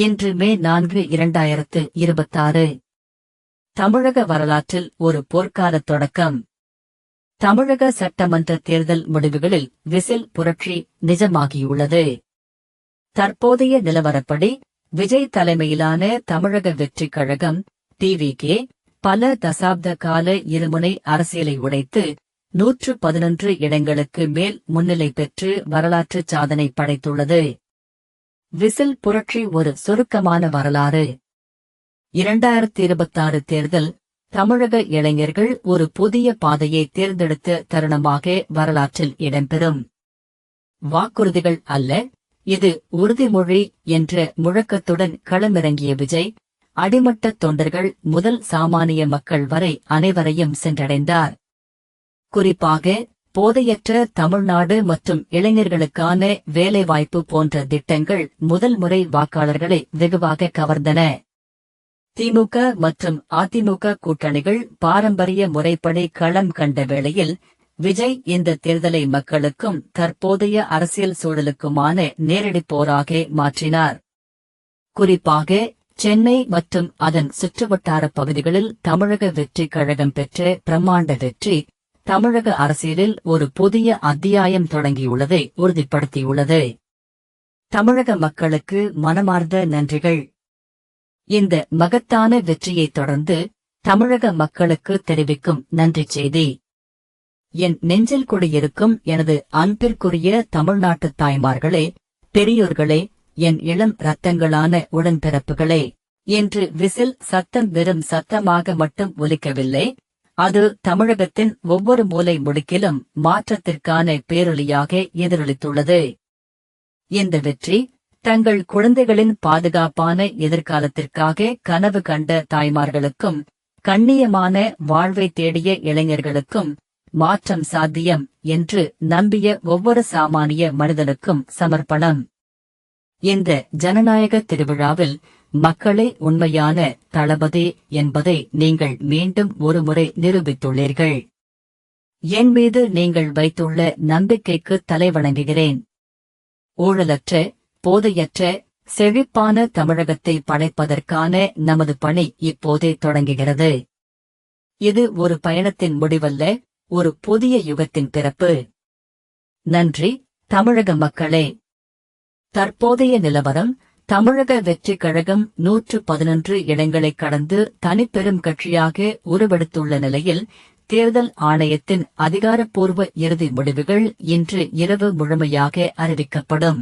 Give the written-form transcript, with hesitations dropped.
இன்று மே 4 2026. தமிழக வரலாற்றில் ஒரு போர்க்கால தொடக்கம். தமிழக சட்டமன்ற தேர்தல் முடிவுகளில் விசில் புரட்சி நிஜமாகியுள்ளது. தற்போதைய நிலவரப்படி விஜய் தலைமையிலான தமிழக வெற்றிக் கழகம் டிவிகே பல தசாப்த கால இருமுனை அரசியலை உடைத்து 111 இடங்களுக்கு மேல் முன்னிலை பெற்று வரலாற்று சாதனை படைத்துள்ளது. விசில் புரட்சி ஒரு சுருக்கமான வரலாறு. 2026 தேர்தல் தமிழக இளைஞர்கள் ஒரு புதிய பாதையை தேர்ந்தெடுத்த தருணமாக வரலாற்றில் இடம்பெறும். வாக்குறுதிகள் அல்ல, இது உறுதிமொழி என்ற முழக்கத்துடன் களமிறங்கிய விஜய், அடிமட்ட தொண்டர்கள் முதல் சாமானிய மக்கள் வரை அனைவரையும் சென்றடைந்தார். குறிப்பாக போதையற்ற தமிழ்நாடு மற்றும் இளைஞர்களுக்கான வேலைவாய்ப்பு போன்ற திட்டங்கள் முதல் முறை வாக்காளர்களை வெகுவாக கவர்ந்தன. திமுக மற்றும் அதிமுக கூட்டணிகள் பாரம்பரிய முறைப்படி களம் கண்ட வேளையில் விஜய் இந்த தேர்தலை மக்களுக்கும் தற்போதைய அரசியல் சூழலுக்குமான நேரடி போராக மாற்றினார். குறிப்பாக சென்னை மற்றும் அதன் சுற்றுவட்டார பகுதிகளில் தமிழக வெற்றிக் கழகம் பெற்ற பிரம்மாண்ட வெற்றி தமிழக அரசியலில் ஒரு புதிய அத்தியாயம் தொடங்கியுள்ளதை உறுதிப்படுத்தியுள்ளது. தமிழக மக்களுக்கு மனமார்ந்த நன்றிகள். இந்த மகத்தான வெற்றியைத் தொடர்ந்து தமிழக மக்களுக்கு தெரிவிக்கும் நன்றி செய்தி. என் நெஞ்சில் குடியிருக்கும் எனது அன்பிற்குரிய தமிழ்நாட்டு தாய்மார்களே, பெரியோர்களே, என் இளம் இரத்தங்களான உடன்பிறப்புகளே, என்று விசில் சத்தம் வெறும் சத்தமாக மட்டும் ஒலிக்கவில்லை, அது தமிழகத்தின் ஒவ்வொரு மூலை முடுக்கிலும் மாற்றத்திற்கான பேரொலியாக எதிரொலித்துள்ளது. இந்த வெற்றி தங்கள் குழந்தைகளின் பாதுகாப்பான எதிர்காலத்திற்காக கனவு கண்ட தாய்மார்களுக்கும் கண்ணியமான வாழ்வை தேடிய இளைஞர்களுக்கும் மாற்றம் சாத்தியம் என்று நம்பிய ஒவ்வொரு சாமானிய மனிதனுக்கும் சமர்ப்பணம். இந்த ஜனநாயக திருவிழாவில் மக்களே உண்மையான தளபதி என்பதை நீங்கள் மீண்டும் ஒருமுறை நிரூபித்துள்ளீர்கள். என் மீது நீங்கள் வைத்துள்ள நம்பிக்கைக்கு தலைவணங்குகிறேன். ஊழலற்ற, போதையற்ற, செழிப்பான தமிழகத்தை படைப்பதற்கான நமது பணி இப்போதே தொடங்குகிறது. இது ஒரு பயணத்தின் முடிவல்ல, ஒரு புதிய யுகத்தின் பிறப்பு. நன்றி, தமிழக மக்களே. தற்போதைய நிலவரம்: தமிழக வெற்றிக் கழகம் 111 இடங்களை கடந்து தனிப்பெரும் கட்சியாக உருவெடுத்துள்ள நிலையில் தேர்தல் ஆணையத்தின் அதிகாரப்பூர்வ இறுதி முடிவுகள் இன்று இரவு முழுமையாக அறிவிக்கப்படும்.